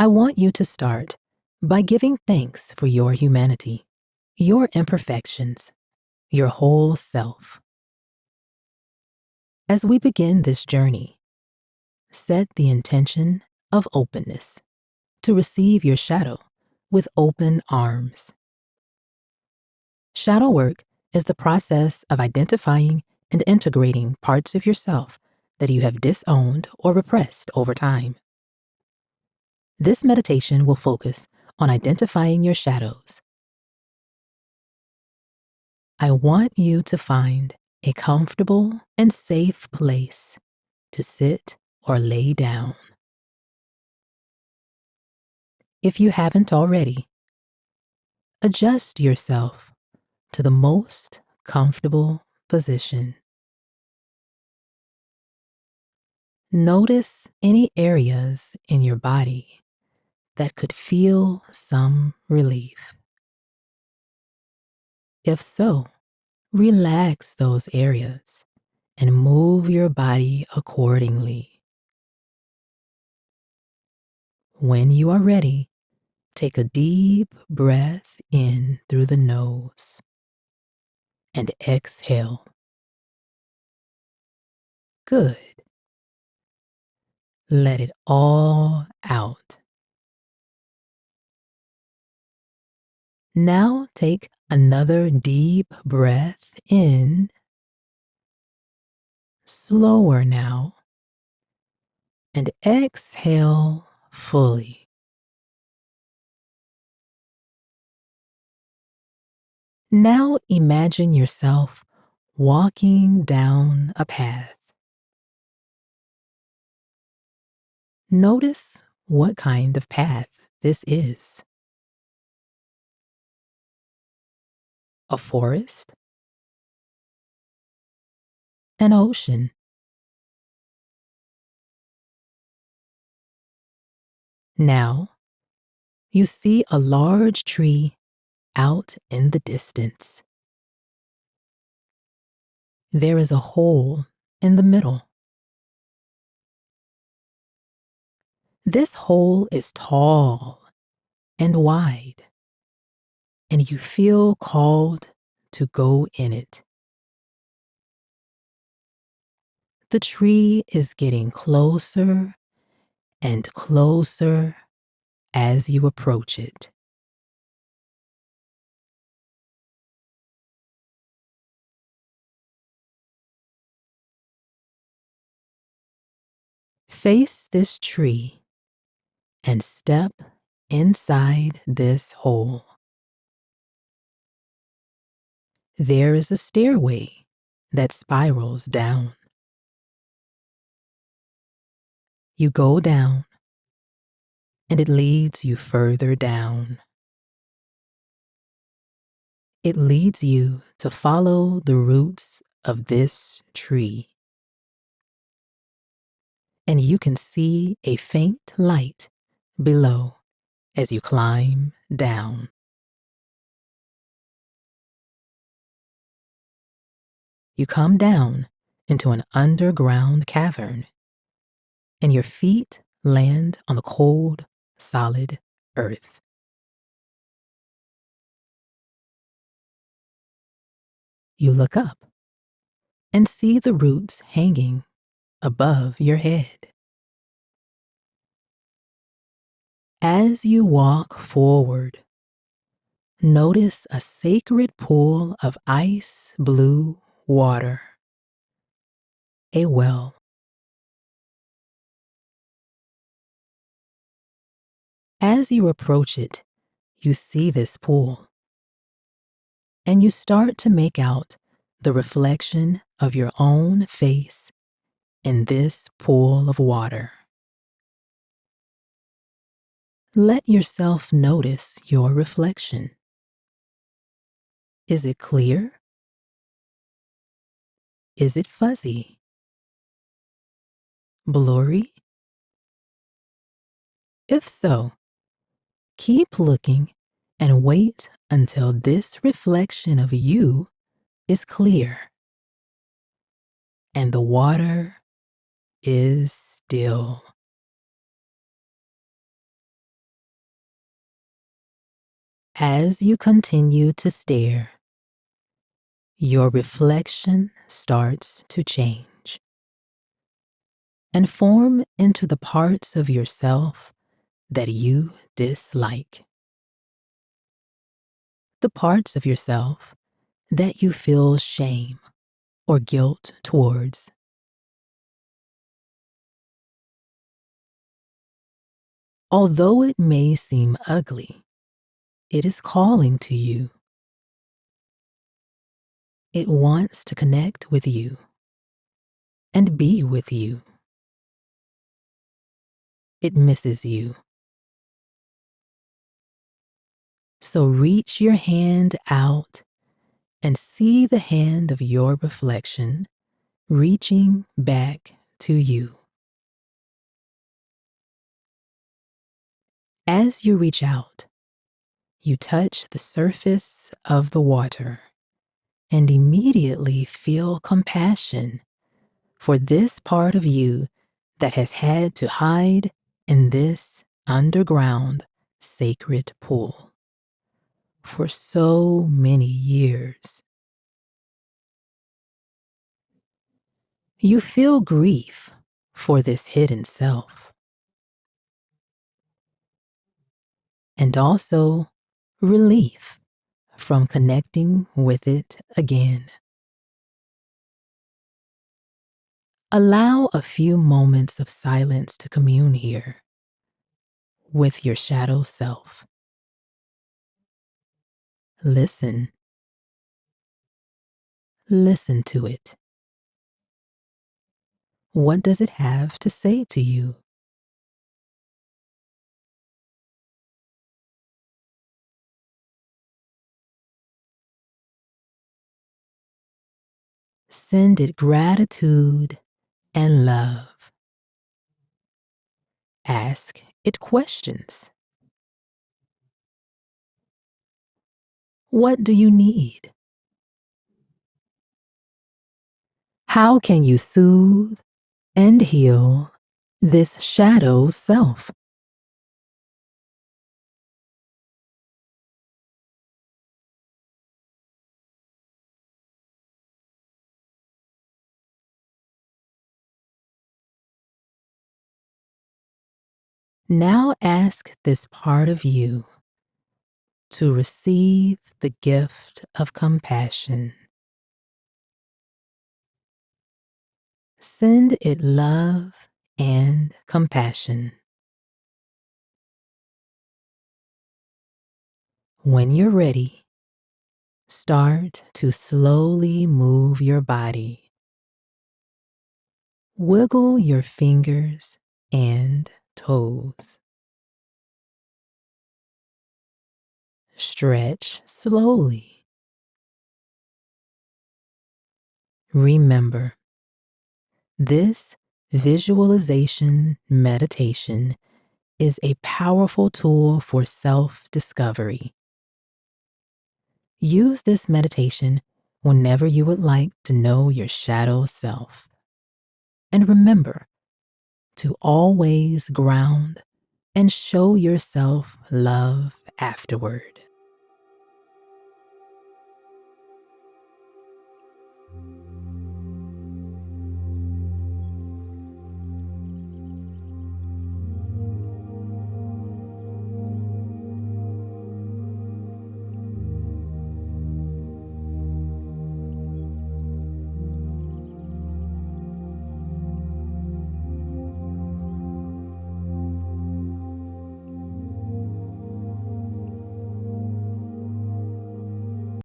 I want you to start by giving thanks for your humanity, your imperfections, your whole self. As we begin this journey, set the intention of openness to receive your shadow with open arms. Shadow work is the process of identifying and integrating parts of yourself that you have disowned or repressed over time. This meditation will focus on identifying your shadows. I want you to find a comfortable and safe place to sit or lay down. If you haven't already, adjust yourself to the most comfortable position. Notice any areas in your body that could feel some relief. If so, relax those areas and move your body accordingly. When you are ready, take a deep breath in through the nose and exhale. Good. Let it all out. Now take another deep breath in. Slower now. And exhale fully. Now imagine yourself walking down a path. Notice what kind of path this is. A forest? An ocean? Now, you see a large tree out in the distance. There is a hole in the middle. This hole is tall and wide, and you feel called to go in it. The tree is getting closer and closer as you approach it. Face this tree and step inside this hole. There is a stairway that spirals down. You go down, and it leads you further down. It leads you to follow the roots of this tree. And you can see a faint light below as you climb down. You come down into an underground cavern, and your feet land on the cold, solid earth. You look up and see the roots hanging above your head. As you walk forward, notice a sacred pool of ice blue water, a well. As you approach it, you see this pool, and you start to make out the reflection of your own face in this pool of water. Let yourself notice your reflection. Is it clear? Is it fuzzy? Blurry? If so, keep looking and wait until this reflection of you is clear and the water is still. As you continue to stare, your reflection starts to change and form into the parts of yourself that you dislike. The parts of yourself that you feel shame or guilt towards. Although it may seem ugly, it is calling to you. It wants to connect with you and be with you. It misses you. So reach your hand out and see the hand of your reflection reaching back to you. As you reach out, you touch the surface of the water and immediately feel compassion for this part of you that has had to hide in this underground sacred pool for so many years. You feel grief for this hidden self and also relief from connecting with it again. Allow a few moments of silence to commune here with your shadow self. Listen. Listen to it. What does it have to say to you? Send it gratitude and love. Ask it questions. What do you need? How can you soothe and heal this shadow self? Now ask this part of you to receive the gift of compassion. Send it love and compassion. When you're ready, start to slowly move your body. Wiggle your fingers and toes. Stretch slowly. Remember, this visualization meditation is a powerful tool for self-discovery. Use this meditation whenever you would like to know your shadow self. And remember to always ground and show yourself love afterward.